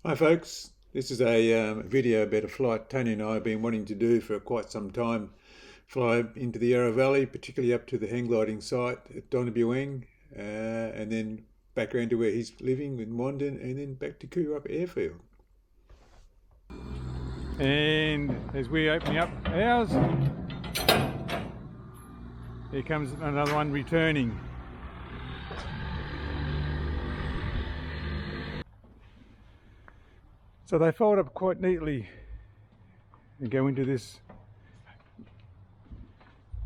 Hi folks, this is a video about a flight Tony and I have been wanting to do for quite some time. Fly into the Yarra Valley, particularly up to the hang gliding site at Donna Buang, and then back around to where he's living in Wandin, and then back to Koo Wee Rup airfield. And as we're opening up ours, here comes another one returning. So they fold up quite neatly and go into this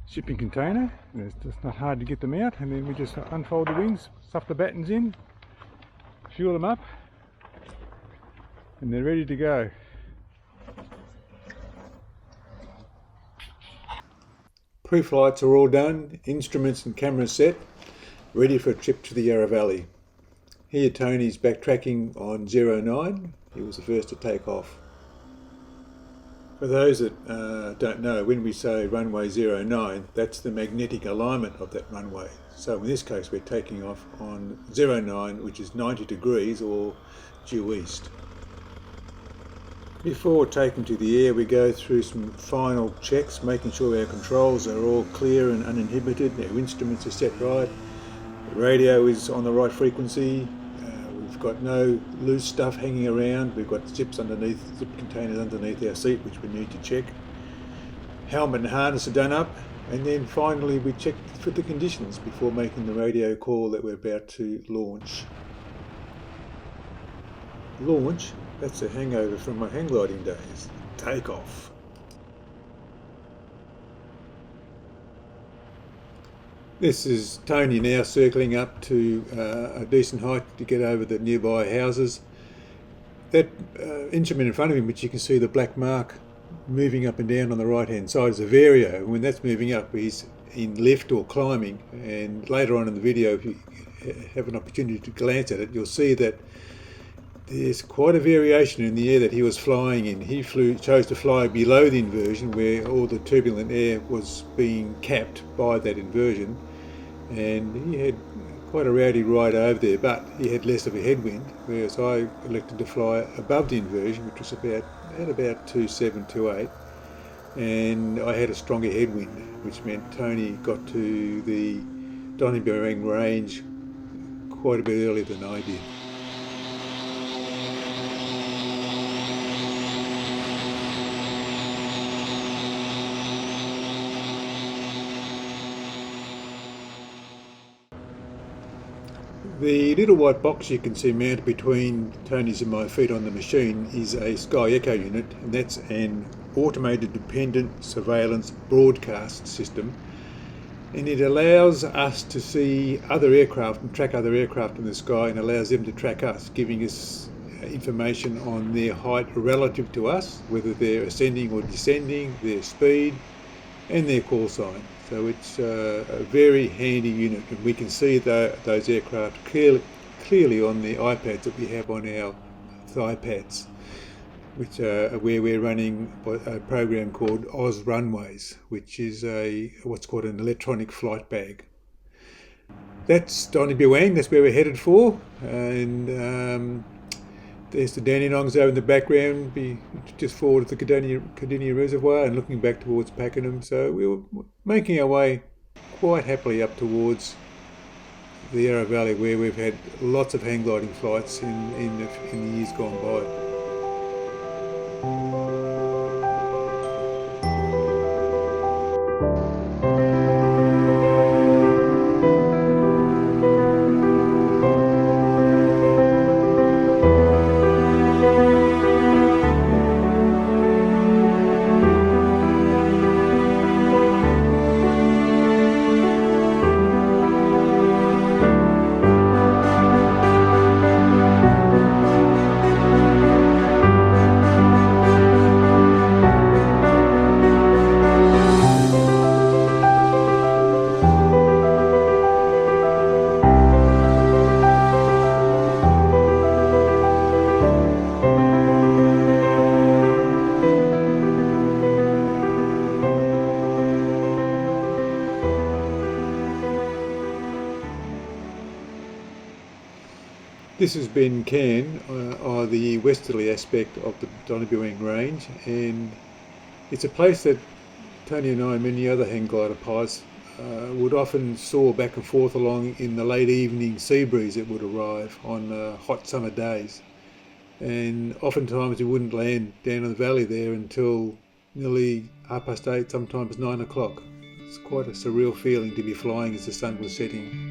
shipping container. And it's just not hard to get them out, and then we just unfold the wings, stuff the battens in, fuel them up, and they're ready to go. Pre-flights are all done, instruments and cameras set, ready for a trip to the Yarra Valley. Here Tony's backtracking on 09. He was the first to take off. For those that don't know, when we say runway 09, that's the magnetic alignment of that runway. So in this case we're taking off on 09, which is 90 degrees or due east. Before taking to the air, we go through some final checks, making sure our controls are all clear and uninhibited, our instruments are set right, the radio is on the right frequency. We've got no loose stuff hanging around. We've got zip containers underneath our seat which we need to check. Helmet and harness are done up, and then finally we check for the conditions before making the radio call that we're about to launch. Launch? That's a hangover from my hang gliding days. Takeoff. This is Tony now circling up to a decent height to get over the nearby houses. That instrument in front of him, which you can see the black mark moving up and down on the right hand side, is a vario. When that's moving up, he's in lift or climbing, and later on in the video, if you have an opportunity to glance at it, you'll see that there's quite a variation in the air that he was flying in. He chose to fly below the inversion, where all the turbulent air was being capped by that inversion, and he had quite a rowdy ride over there, but he had less of a headwind, whereas I elected to fly above the inversion, which was about 27, 28, and I had a stronger headwind, which meant Tony got to the Donna Buang range quite a bit earlier than I did. The little white box you can see mounted between Tony's and my feet on the machine is a SkyEcho unit, and that's an automated dependent surveillance broadcast system, and it allows us to see other aircraft and track other aircraft in the sky, and allows them to track us, giving us information on their height relative to us, whether they're ascending or descending, their speed and their call sign. So it's a very handy unit, and we can see those aircraft clearly on the iPads that we have on our thigh pads, which where we're running a program called OzRunways, which is what's called an electronic flight bag. That's Donna Buang, that's where we're headed for, and there's the Dandenongs over in the background, just forward of the Cardinia Reservoir and looking back towards Pakenham. So we were making our way quite happily up towards the Yarra Valley, where we've had lots of hang gliding flights in the years gone by. This is Ben Can, or the westerly aspect of the Donna Buang range, and it's a place that Tony and I and many other hang glider pilots would often soar back and forth along in the late evening sea breeze that would arrive on hot summer days. And oftentimes we wouldn't land down in the valley there until nearly 8:30, sometimes 9 o'clock. It's quite a surreal feeling to be flying as the sun was setting.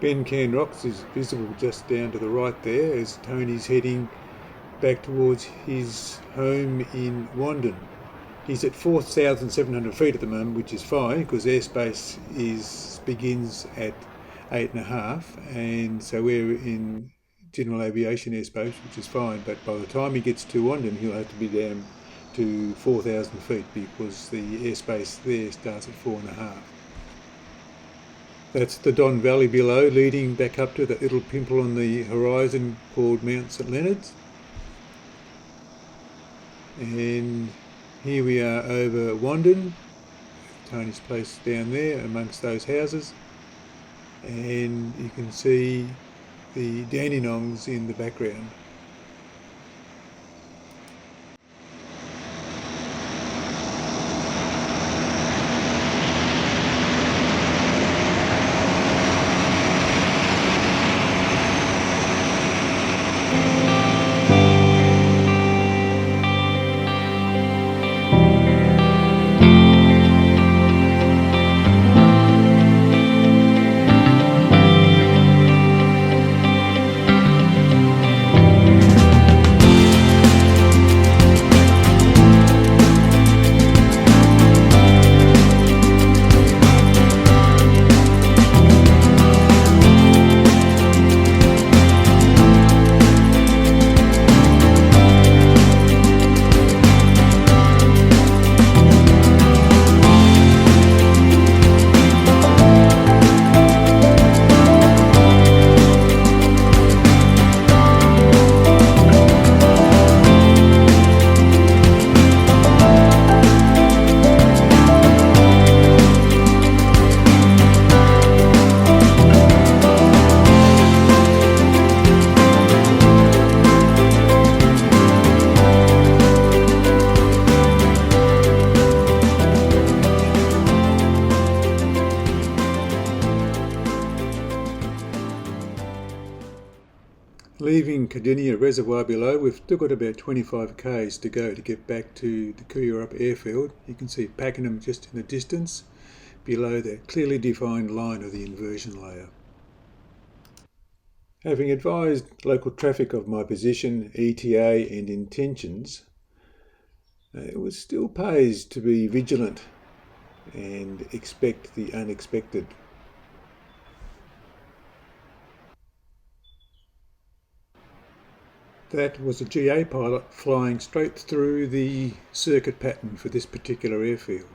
Ben Can Rocks is visible just down to the right there as Tony's heading back towards his home in Wandin. He's at 4,700 feet at the moment, which is fine because airspace begins at 8.5, and so we're in general aviation airspace, which is fine, but by the time he gets to Wandin he'll have to be down to 4,000 feet because the airspace there starts at 4.5. That's the Don Valley below, leading back up to that little pimple on the horizon called Mount St Leonard's. And here we are over Wandin, Tony's place down there amongst those houses. And you can see the Dandenongs in the background. Leaving Cardinia Reservoir below, we've still got about 25 k's to go to get back to the Koo Wee Rup airfield. You can see Pakenham just in the distance below that clearly defined line of the inversion layer. Having advised local traffic of my position, ETA and intentions, it still pays to be vigilant and expect the unexpected. That was a GA pilot flying straight through the circuit pattern for this particular airfield.